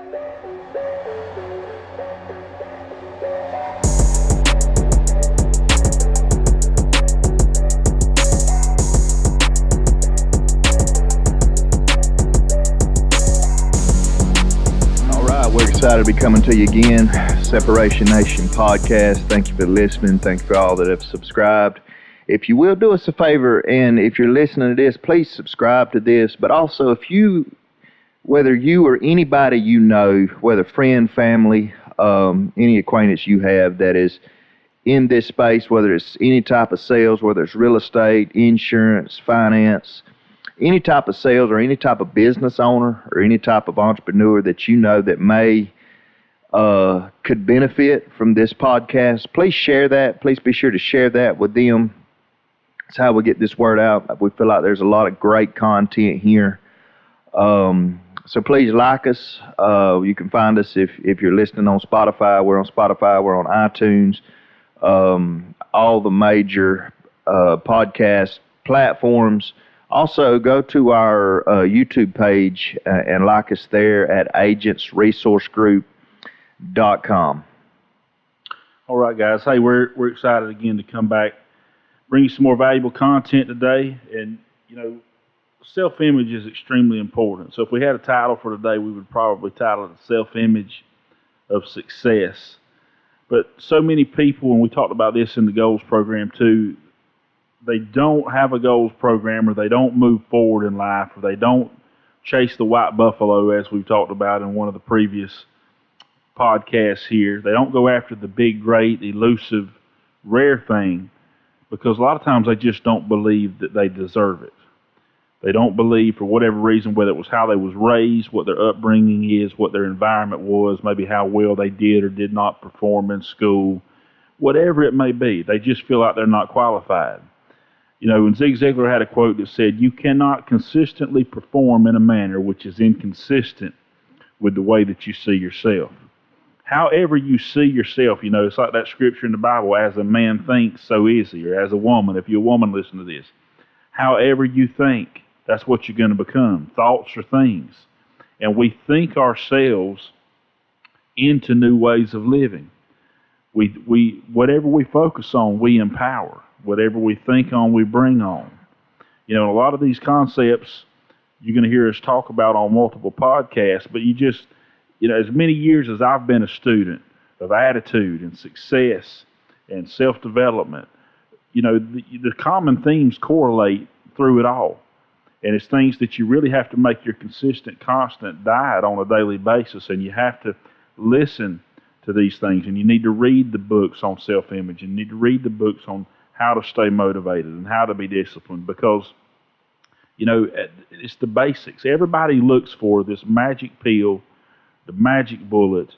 We're excited to be coming to you again, Separation Nation podcast. Thank you for listening. Thank you for all that have subscribed. If you will do us a favor, and if you're listening to this, please subscribe to this. But also, whether you or anybody you know, whether friend, family, any acquaintance you have that is in this space, whether it's any type of sales, whether it's real estate, insurance, finance, any type of sales or any type of business owner or any type of entrepreneur that you know that may could benefit from this podcast, please share that. Please be sure to share that with them. It's how we get this word out. We feel like there's a lot of great content here. So please like us. You can find us if you're listening on Spotify. We're on Spotify. We're on iTunes. All the major podcast platforms. Also, go to our YouTube page and like us there at agentsresourcegroup.com. All right, guys. Hey, we're excited again to come back, bring you some more valuable content today. And, self-image is extremely important. So if we had a title for today, we would probably title it Self-Image of Success. But so many people, and we talked about this in the goals program too, they don't have a goals program, or they don't move forward in life, or they don't chase the white buffalo, as we've talked about in one of the previous podcasts here. They don't go after the big, great, elusive, rare thing, because a lot of times they just don't believe that they deserve it. They don't believe, for whatever reason, whether it was how they was raised, what their upbringing is, what their environment was, maybe how well they did or did not perform in school, whatever it may be. They just feel like they're not qualified. And Zig Ziglar had a quote that said, "You cannot consistently perform in a manner which is inconsistent with the way that you see yourself." However you see yourself, it's like that scripture in the Bible, as a man thinks, so is he, or as a woman, if you're a woman, listen to this. However you think, that's what you're going to become. Thoughts are things. And we think ourselves into new ways of living. We whatever we focus on, we empower. Whatever we think on, we bring on. A lot of these concepts you're going to hear us talk about on multiple podcasts, but as many years as I've been a student of attitude and success and self-development, the common themes correlate through it all. And it's things that you really have to make your consistent, constant diet on a daily basis, and you have to listen to these things, and you need to read the books on self-image, and you need to read the books on how to stay motivated and how to be disciplined, because, it's the basics. Everybody looks for this magic pill, the magic bullet.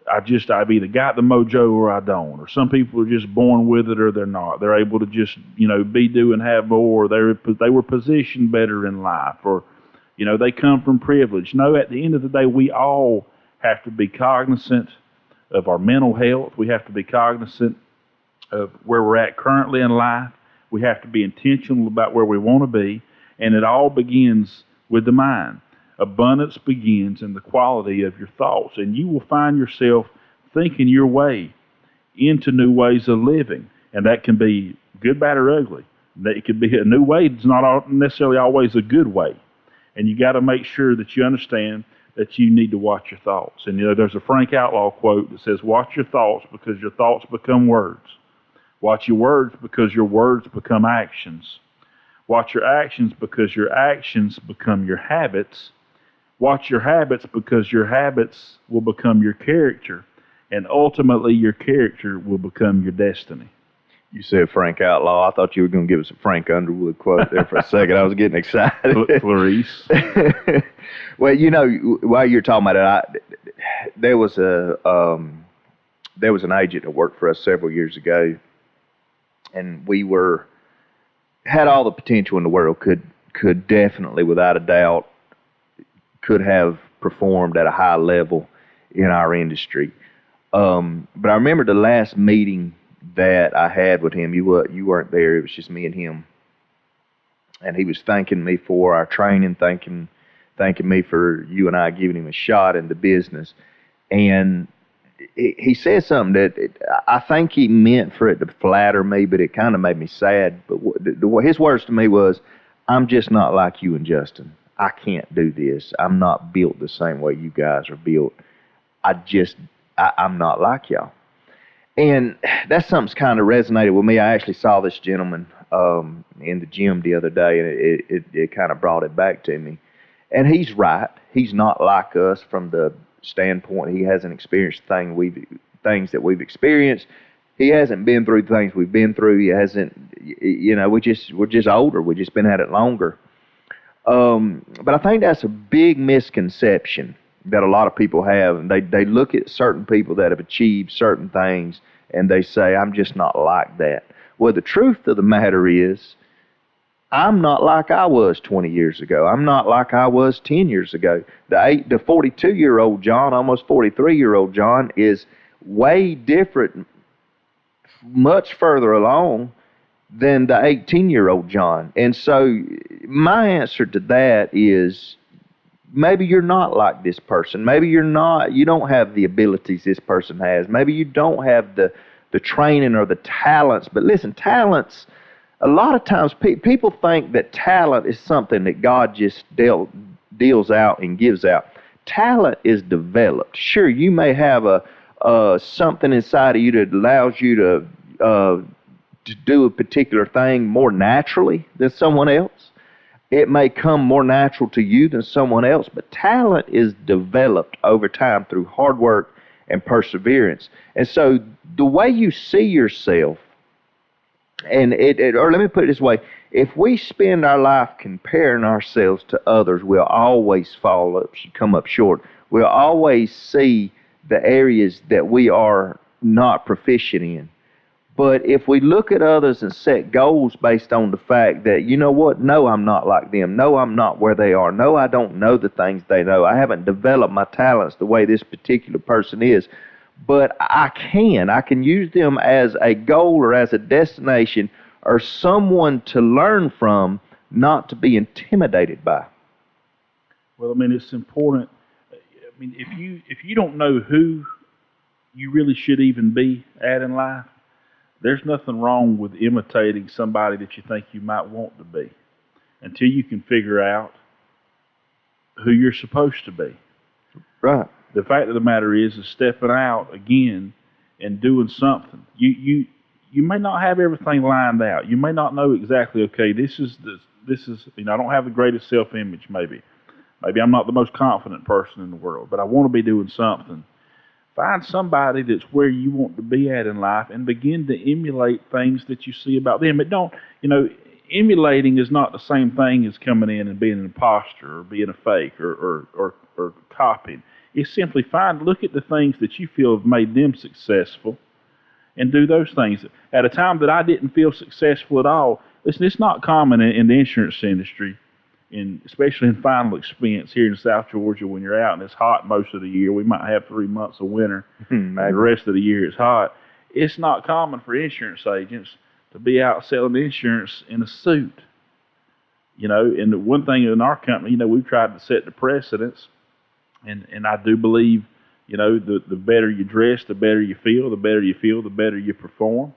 I've either got the mojo or I don't. Or some people are just born with it or they're not. They're able to just, be, do, and have more. Or they were positioned better in life, or, they come from privilege. No, at the end of the day, we all have to be cognizant of our mental health. We have to be cognizant of where we're at currently in life. We have to be intentional about where we want to be, and it all begins with the mind. Abundance begins in the quality of your thoughts, and you will find yourself thinking your way into new ways of living, and that can be good, bad, or ugly. It could be a new way. It's not necessarily always a good way, and you got to make sure that you understand that you need to watch your thoughts. And there's a Frank Outlaw quote that says, "Watch your thoughts, because your thoughts become words. Watch your words, because your words become actions. Watch your actions, because your actions become your habits. Watch your habits, because your habits will become your character. And ultimately, your character will become your destiny." You said Frank Outlaw. I thought you were going to give us a Frank Underwood quote there for a second. I was getting excited. Clarice. Well, while you're talking about it, there was an agent that worked for us several years ago, and we had all the potential in the world. Could definitely, without a doubt, could have performed at a high level in our industry. But I remember the last meeting that I had with him. You weren't there. It was just me and him. And he was thanking me for our training, thanking thanking me for you and I giving him a shot in the business. And he said something that I think he meant for it to flatter me, but it kind of made me sad. But his words to me was, I'm just not like you and Justin. I can't do this. I'm not built the same way you guys are built. I'm not like y'all. And that's something's kind of resonated with me. I actually saw this gentleman in the gym the other day, and it kind of brought it back to me. And he's right. He's not like us from the standpoint he hasn't experienced things that we've experienced. He hasn't been through things we've been through. He hasn't, we're just older. We've just been at it longer. But I think that's a big misconception that a lot of people have. And they look at certain people that have achieved certain things and they say, I'm just not like that. Well, the truth of the matter is, I'm not like I was 20 years ago. I'm not like I was 10 years ago. The 42-year-old John, almost 43-year-old John, is way different, much further along than the 18-year-old John. And so my answer to that is, maybe you're not like this person. Maybe you don't have the abilities this person has. Maybe you don't have the training or the talents. But listen, talents, a lot of times people think that talent is something that God just deals out and gives out. Talent is developed. Sure, you may have something inside of you that allows you to do a particular thing more naturally than someone else. It may come more natural to you than someone else, but talent is developed over time through hard work and perseverance. And so the way you see yourself, or let me put it this way, if we spend our life comparing ourselves to others, we'll always come up short. We'll always see the areas that we are not proficient in. But if we look at others and set goals based on the fact that, you know what, no, I'm not like them. No, I'm not where they are. No, I don't know the things they know. I haven't developed my talents the way this particular person is. But I can use them as a goal or as a destination or someone to learn from, not to be intimidated by. Well, I mean, it's important. I mean, if you don't know who you really should even be at in life, there's nothing wrong with imitating somebody that you think you might want to be until you can figure out who you're supposed to be. Right. The fact of the matter is stepping out again and doing something. You may not have everything lined out. You may not know exactly, okay, this is, I don't have the greatest self-image maybe. Maybe I'm not the most confident person in the world, but I want to be doing something. Find somebody that's where you want to be at in life and begin to emulate things that you see about them. But don't, emulating is not the same thing as coming in and being an imposter or being a fake or copying. It's simply look at the things that you feel have made them successful and do those things. At a time that I didn't feel successful at all, listen, it's not common in the insurance industry, especially in final expense here in South Georgia when you're out and it's hot most of the year. We might have 3 months of winter and the rest of the year it's hot. It's not common for insurance agents to be out selling insurance in a suit. And the one thing in our company, we've tried to set the precedence, and I do believe, the better you dress, the better you feel, the better you feel, the better you perform.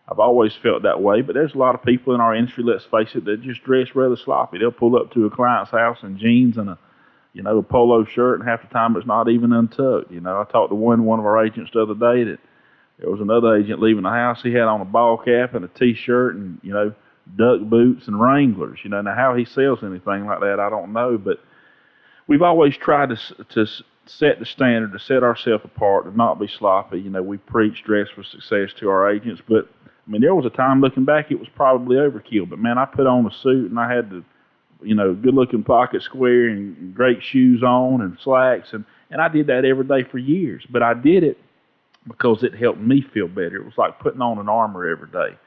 I've always felt that way, but there's a lot of people in our industry, let's face it, that just dress rather sloppy. They'll pull up to a client's house in jeans and a polo shirt, and half the time it's not even untucked. I talked to one of our agents the other day that there was another agent leaving the house. He had on a ball cap and a T-shirt and, duck boots and Wranglers. Now how he sells anything like that, I don't know, but we've always tried to set the standard, to set ourselves apart, to not be sloppy. We preach dress for success to our agents, but there was a time looking back, it was probably overkill. But man, I put on a suit and I had the, good looking pocket square and great shoes on and slacks. And I did that every day for years. But I did it because it helped me feel better. It was like putting on an armor every day.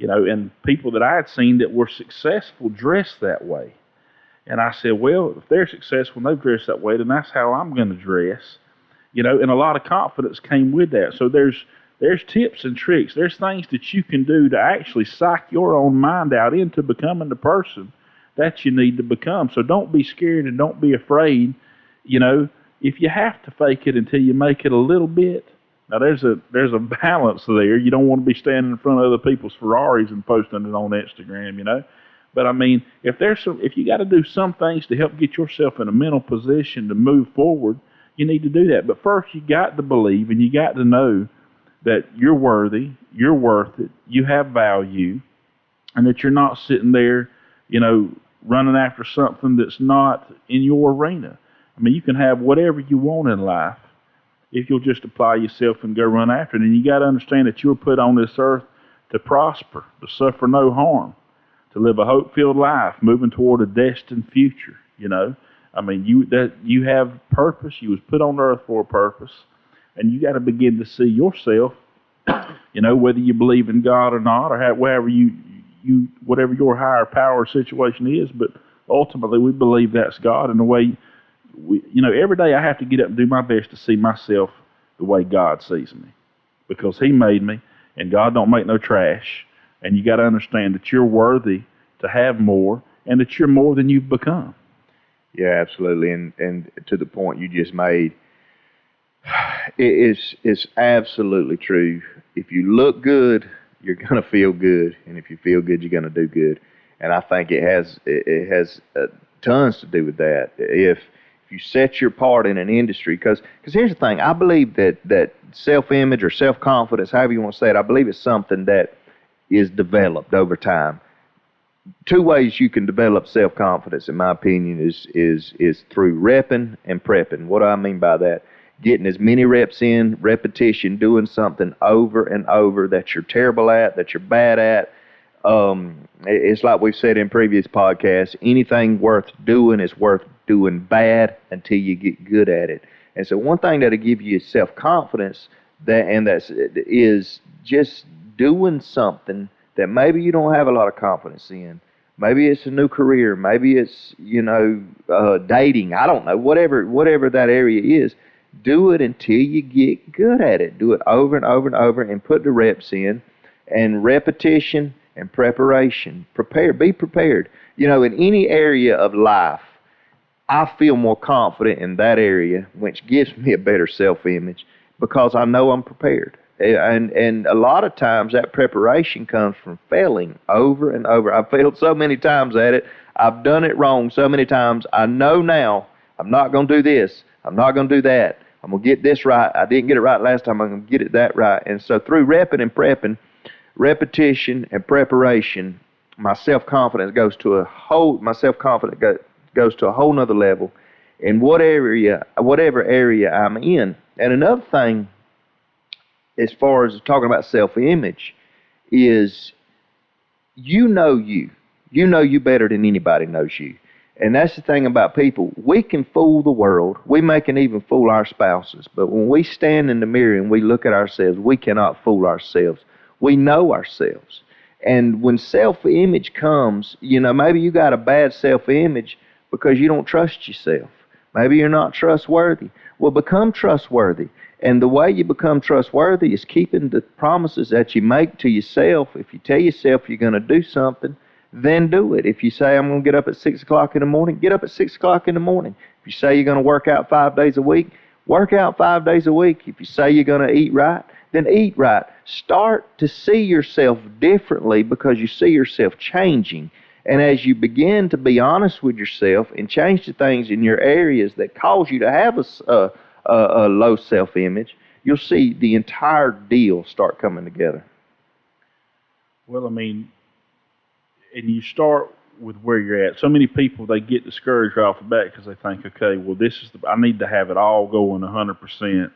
And people that I had seen that were successful dressed that way. And I said, well, if they're successful and they've dressed that way, then that's how I'm going to dress. And a lot of confidence came with that. So there's tips and tricks. There's things that you can do to actually psych your own mind out into becoming the person that you need to become. So don't be scared and don't be afraid. You know, if you have to fake it until you make it a little bit, now there's a balance there. You don't want to be standing in front of other people's Ferraris and posting it on Instagram, you know. But I mean, if you got to do some things to help get yourself in a mental position to move forward, you need to do that. But first, you got to believe and you got to know that you're worthy, you're worth it, you have value, and that you're not sitting there, you know, running after something that's not in your arena. I mean, you can have whatever you want in life if you'll just apply yourself and go run after it. And you got to understand that you were put on this earth to prosper, to suffer no harm, to live a hope-filled life, moving toward a destined future. You know, I mean, you have purpose. You was put on earth for a purpose, and you got to begin to see yourself. You know, whether you believe in God or not, or whatever whatever your higher power situation is, but ultimately we believe that's God. And the way every day I have to get up and do my best to see myself the way God sees me, because He made me, and God don't make no trash. And you got to understand that you're worthy to have more, and that you're more than you've become. Yeah, absolutely. And to the point you just made, it's absolutely true. If you look good, you're going to feel good, and if you feel good, you're going to do good. And I think it has tons to do with that. If you set your part in an industry, because here's the thing, I believe that self-image or self-confidence, however you want to say it, I believe it's something that is developed over time. Two ways you can develop self-confidence, in my opinion, is through repping and prepping. What do I mean by that? Getting as many reps in, repetition, doing something over and over that you're terrible at, that you're bad at. It's like we've said in previous podcasts, anything worth doing is worth doing bad until you get good at it. And so one thing that'll give you self-confidence is just doing something that maybe you don't have a lot of confidence in. Maybe it's a new career. Maybe it's, dating. I don't know. Whatever that area is, do it until you get good at it. Do it over and over and over and put the reps in, and repetition and preparation. Be prepared. In any area of life, I feel more confident in that area, which gives me a better self-image because I know I'm prepared. And a lot of times that preparation comes from failing over and over. I've failed so many times at it. I've done it wrong so many times. I know now I'm not going to do this. I'm not going to do that. I'm going to get this right. I didn't get it right last time. I'm going to get it that right. And so through repping and prepping, repetition and preparation, my self-confidence goes to a whole nother level in whatever area I'm in. And another thing, as far as talking about self-image, is you know you better than anybody knows you. And that's the thing about people. We can fool the world. We can even fool our spouses. But when we stand in the mirror and we look at ourselves, we cannot fool ourselves. We know ourselves. And when self-image comes, maybe you got a bad self-image because you don't trust yourself. Maybe you're not trustworthy. Well, become trustworthy. And the way you become trustworthy is keeping the promises that you make to yourself. If you tell yourself you're going to do something, then do it. If you say, I'm going to get up at 6 o'clock in the morning, get up at 6 o'clock in the morning. If you say you're going to work out 5 days a week, work out 5 days a week. If you say you're going to eat right, then eat right. Start to see yourself differently because you see yourself changing. And as you begin to be honest with yourself and change the things in your areas that cause you to have a low self-image, you'll see the entire deal start coming together. Well, I mean, and you start with where you're at. So many people, they get discouraged right off the bat because they think, okay, well, I need to have it all going 100%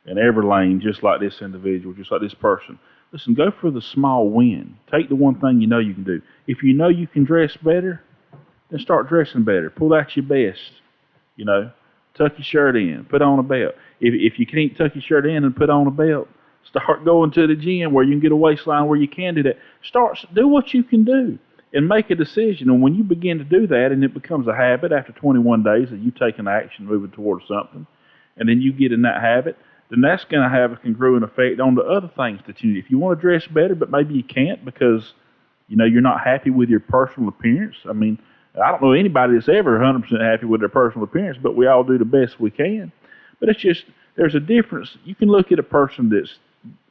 in every lane, just like this individual, just like this person. Listen, go for the small win. Take the one thing you know you can do. If you know you can dress better, then start dressing better. Pull out your best. Tuck your shirt in, put on a belt. If you can't tuck your shirt in and put on a belt, start going to the gym where you can get a waistline where you can do that. Do what you can do and make a decision. And when you begin to do that and it becomes a habit after 21 days that you take an action moving towards something, and then you get in that habit, then that's going to have a congruent effect on the other things that you need. If you want to dress better, but maybe you can't because, you're not happy with your personal appearance, I mean, I don't know anybody that's ever 100% happy with their personal appearance, but we all do the best we can. But it's just, there's a difference. You can look at a person that's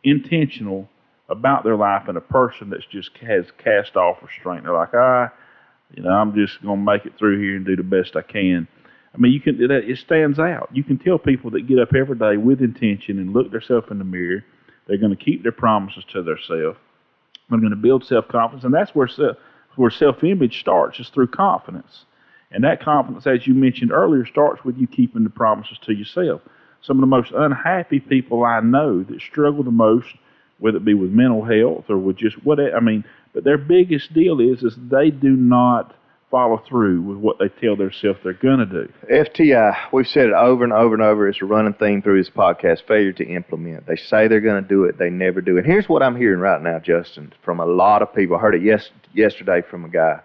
intentional about their life and a person that's just has cast off restraint. They're like, I'm just going to make it through here and do the best I can. I mean, it stands out. You can tell people that get up every day with intention and look themselves in the mirror. They're going to keep their promises to themselves. They're going to build self-confidence, and that's where self-image starts, is through confidence. And that confidence, as you mentioned earlier, starts with you keeping the promises to yourself. Some of the most unhappy people I know that struggle the most, whether it be with mental health or with just whatever, but their biggest deal is they do not follow through with what they tell themselves they're going to do. FTI, we've said it over and over and over. It's a running theme through this podcast, failure to implement. They say they're going to do it, they never do it. Here's what I'm hearing right now, Justin, from a lot of people. I heard it yesterday from a guy.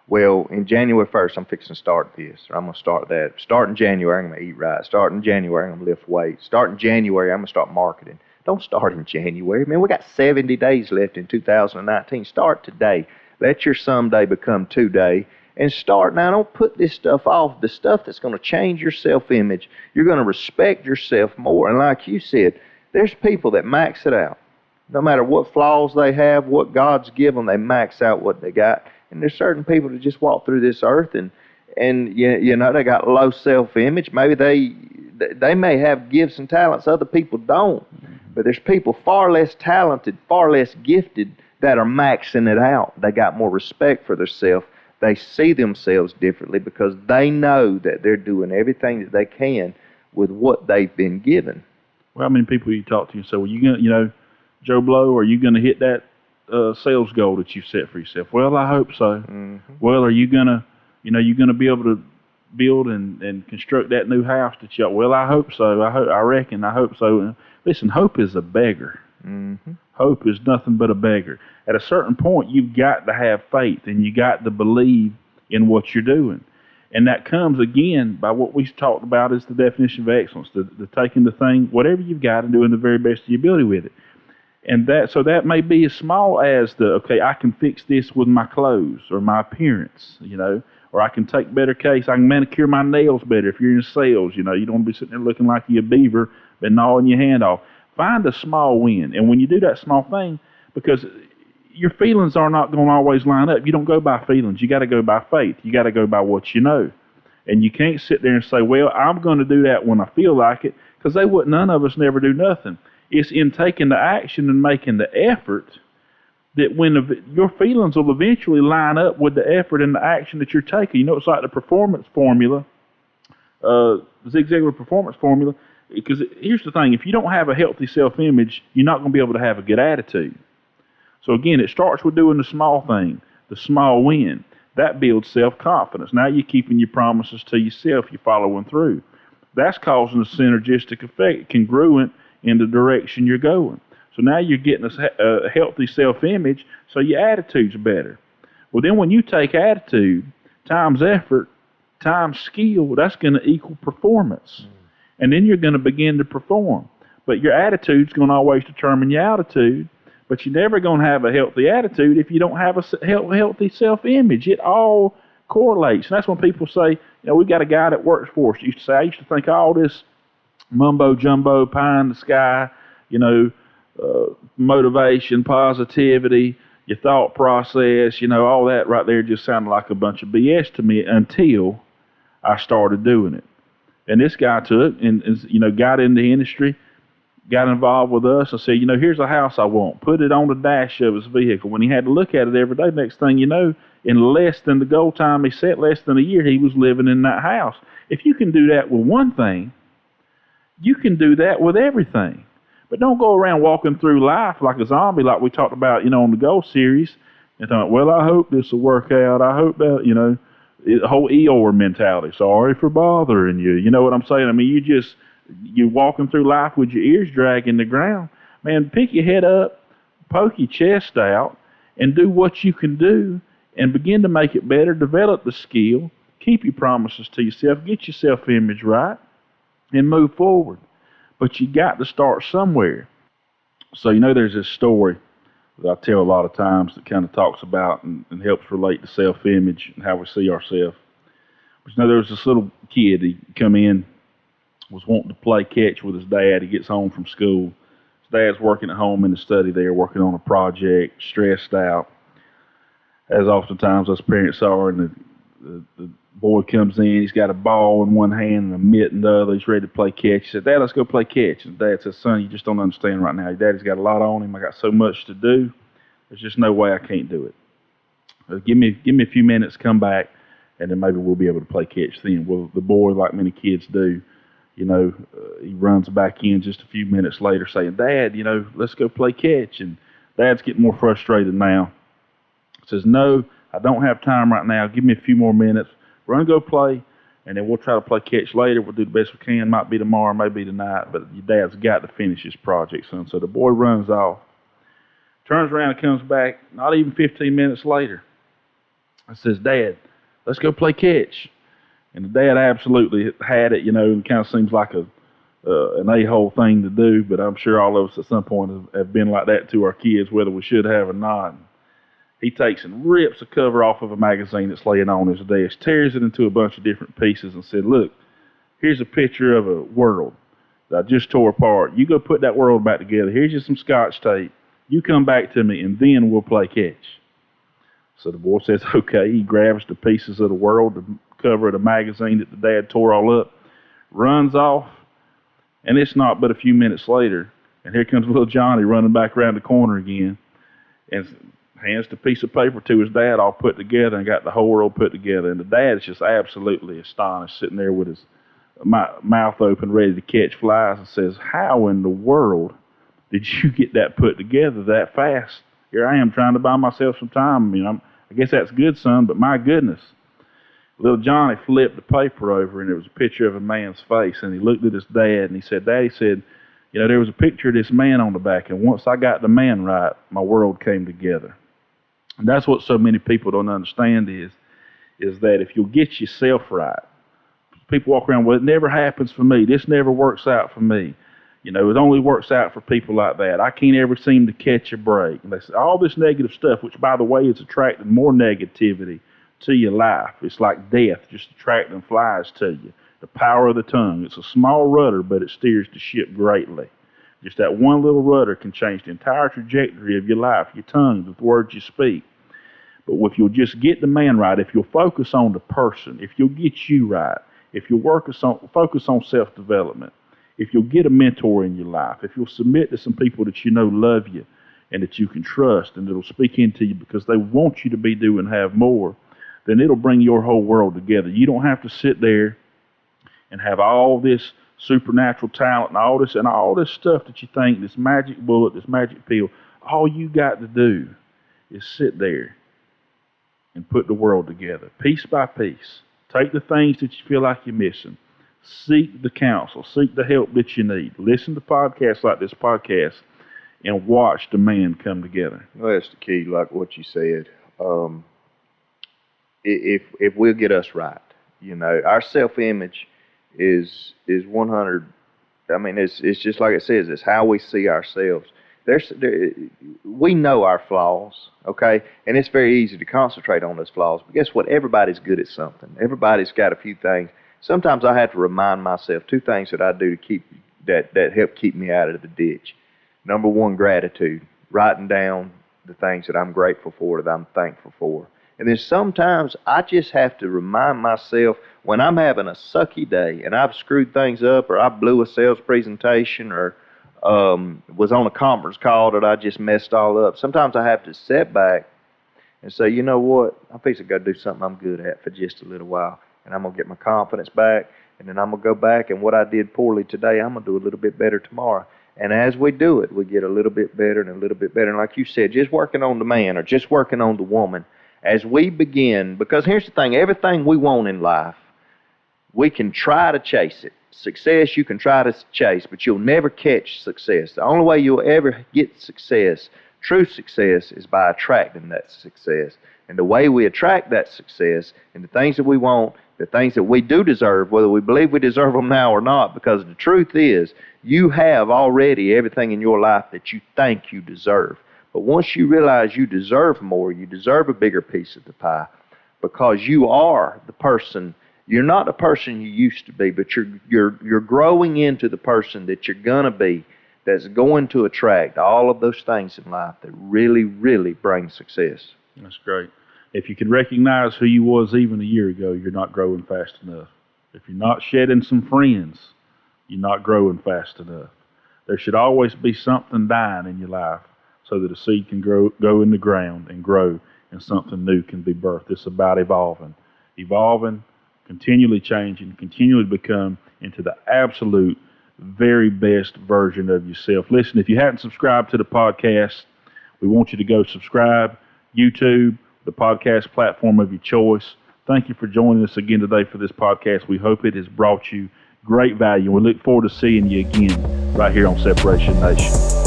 Well, in January 1st, I'm fixing to start this, or I'm going to start that. Starting January, I'm going to eat right. Starting January, I'm going to lift weights. Starting January, I'm going to start marketing. Don't start in January. Man, we got 70 days left in 2019. Start today. Let your someday become today. And start now. Don't put this stuff off. The stuff that's going to change your self-image. You're going to respect yourself more. And like you said, there's people that max it out. No matter what flaws they have, what God's given them, they max out what they got. And there's certain people that just walk through this earth and they got low self-image. Maybe they may have gifts and talents other people don't. But there's people far less talented, far less gifted that are maxing it out. They got more respect for themselves. They see themselves differently because they know that they're doing everything that they can with what they've been given. Well, how many people you talk to and say, well, Joe Blow, are you going to hit that sales goal that you set for yourself? Well, I hope so. Mm-hmm. Well, are you going to be able to build and construct that new house that you? Well, I hope so. I hope so. Listen, hope is a beggar. Mm-hmm. Hope is nothing but a beggar. At a certain point, you've got to have faith, and you got to believe in what you're doing. And that comes, again, by what we talked about is the definition of excellence, the taking the thing, whatever you've got, and doing the very best of your ability with it. And that may be as small as I can fix this with my clothes or my appearance, or I can take better case. I can manicure my nails better if you're in sales. You don't want to be sitting there looking like you're a beaver, but gnawing your hand off. Find a small win. And when you do that small thing, because your feelings are not going to always line up. You don't go by feelings. You got to go by faith. You got to go by what you know. And you can't sit there and say, well, I'm going to do that when I feel like it, because none of us never do nothing. It's in taking the action and making the effort that your feelings will eventually line up with the effort and the action that you're taking. It's like the performance formula, the Zig Ziglar performance formula. Because here's the thing, if you don't have a healthy self-image, you're not going to be able to have a good attitude. So again, it starts with doing the small thing, the small win. That builds self-confidence. Now you're keeping your promises to yourself, you're following through. That's causing a synergistic effect, congruent in the direction you're going. So now you're getting a healthy self-image, so your attitude's better. Well, then when you take attitude times effort times skill, that's going to equal performance. And then you're going to begin to perform. But your attitude's going to always determine your altitude. But you're never going to have a healthy attitude if you don't have a healthy self-image. It all correlates. And that's when people say, we got a guy that works for us. I used to think all this mumbo-jumbo, pie in the sky, motivation, positivity, your thought process, all that right there just sounded like a bunch of BS to me until I started doing it. And this guy took and got in the industry, got involved with us and said, here's a house I want. Put it on the dash of his vehicle. When he had to look at it every day, next thing you know, in less than the goal time he set, less than a year, he was living in that house. If you can do that with one thing, you can do that with everything. But don't go around walking through life like a zombie like we talked about, on the Goal series and thought, well, I hope this will work out. I hope that, the whole Eeyore mentality. Sorry for bothering you. You know what I'm saying? You're walking through life with your ears dragging the ground. Man, pick your head up, poke your chest out, and do what you can do and begin to make it better, develop the skill, keep your promises to yourself, get your self-image right, and move forward. But you got to start somewhere. So, there's this story that I tell a lot of times that kind of talks about and helps relate to self-image and how we see ourselves. But there was this little kid. He come in, was wanting to play catch with his dad. He gets home from school. His dad's working at home in the study there, working on a project, stressed out, as oftentimes us parents are. And the boy comes in. He's got a ball in one hand and a mitt in the other. He's ready to play catch. He said, "Dad, let's go play catch." And Dad says, "Son, you just don't understand right now. Your daddy's got a lot on him. I got so much to do. There's just no way I can't do it. Give me a few minutes, come back, and then maybe we'll be able to play catch then." Well, the boy, like many kids do, he runs back in just a few minutes later saying, "Dad, let's go play catch." And Dad's getting more frustrated now. Says, "No, I don't have time right now. Give me a few more minutes. We're going to go play, and then we'll try to play catch later. We'll do the best we can. Might be tomorrow, maybe tonight, but your dad's got to finish this project, son." So the boy runs off, turns around and comes back not even 15 minutes later. I says, "Dad, let's go play catch." And the dad absolutely had it, it kind of seems like an a-hole thing to do, but I'm sure all of us at some point have been like that to our kids, whether we should have or not. He takes and rips a cover off of a magazine that's laying on his desk, tears it into a bunch of different pieces and said, "Look, here's a picture of a world that I just tore apart. You go put that world back together. Here's just some Scotch tape. You come back to me, and then we'll play catch." So the boy says, okay. He grabs the pieces of the world, the cover of the magazine that the dad tore all up, runs off, and it's not but a few minutes later, and here comes little Johnny running back around the corner again and hands the piece of paper to his dad all put together and got the whole world put together. And the dad is just absolutely astonished, sitting there with his mouth open, ready to catch flies, and says, "How in the world did you get that put together that fast? Here I am trying to buy myself some time. I guess that's good, son, but my goodness." Little Johnny flipped the paper over, and there was a picture of a man's face, and he looked at his dad, and he said, "Daddy," said, "there was a picture of this man on the back, and once I got the man right, my world came together." And that's what so many people don't understand is that if you'll get yourself right, people walk around, "Well, it never happens for me. This never works out for me. It only works out for people like that. I can't ever seem to catch a break." And they say all this negative stuff, which, by the way, is attracting more negativity to your life. It's like death just attracting flies to you. The power of the tongue. It's a small rudder, but it steers the ship greatly. Just that one little rudder can change the entire trajectory of your life, your tongue, the words you speak. But if you'll just get the man right, if you'll focus on the person, if you'll get you right, if you'll focus on self-development, if you'll get a mentor in your life, if you'll submit to some people that love you and that you can trust and that'll speak into you because they want you to be, do, and have more, then it'll bring your whole world together. You don't have to sit there and have all this supernatural talent and all this stuff that you think, this magic bullet, this magic pill. All you got to do is sit there and put the world together, piece by piece. Take the things that you feel like you're missing. Seek the counsel. Seek the help that you need. Listen to podcasts like this podcast and watch the man come together. Well, that's the key, like what you said. If we'll get us right, our self-image is 100. It's just like it says. It's how we see ourselves. We know our flaws, okay? And it's very easy to concentrate on those flaws. But guess what? Everybody's good at something. Everybody's got a few things. Sometimes I have to remind myself 2 things that I do to keep that help keep me out of the ditch. Number 1, gratitude. Writing down the things that I'm grateful for, that I'm thankful for. And then sometimes I just have to remind myself when I'm having a sucky day and I've screwed things up or I blew a sales presentation or was on a conference call that I just messed all up. Sometimes I have to sit back and say, you know what? I'm fixing to go do something I'm good at for just a little while. And I'm going to get my confidence back. And then I'm going to go back and what I did poorly today, I'm going to do a little bit better tomorrow. And as we do it, we get a little bit better and a little bit better. And like you said, just working on the man or just working on the woman as we begin. Because here's the thing, everything we want in life, we can try to chase it. Success you can try to chase, but you'll never catch success. The only way you'll ever get success, true success, is by attracting that success. And the way we attract that success and the things that we want, the things that we do deserve, whether we believe we deserve them now or not, because the truth is, you have already everything in your life that you think you deserve. But once you realize you deserve more, you deserve a bigger piece of the pie, because you are the person. You're not the person you used to be, but you're growing into the person that you're gonna be, that's going to attract all of those things in life that really, really bring success. That's great. If you could recognize who you was even a year ago, you're not growing fast enough. If you're not shedding some friends, you're not growing fast enough. There should always be something dying in your life so that a seed can go in the ground and grow, and something new can be birthed. It's about evolving, continually changing, continually become into the absolute very best version of yourself. Listen, if you haven't subscribed to the podcast, we want you to go subscribe. YouTube, the podcast platform of your choice. Thank you for joining us again today for this podcast. We hope it has brought you great value. We look forward to seeing you again right here on Separation Nation.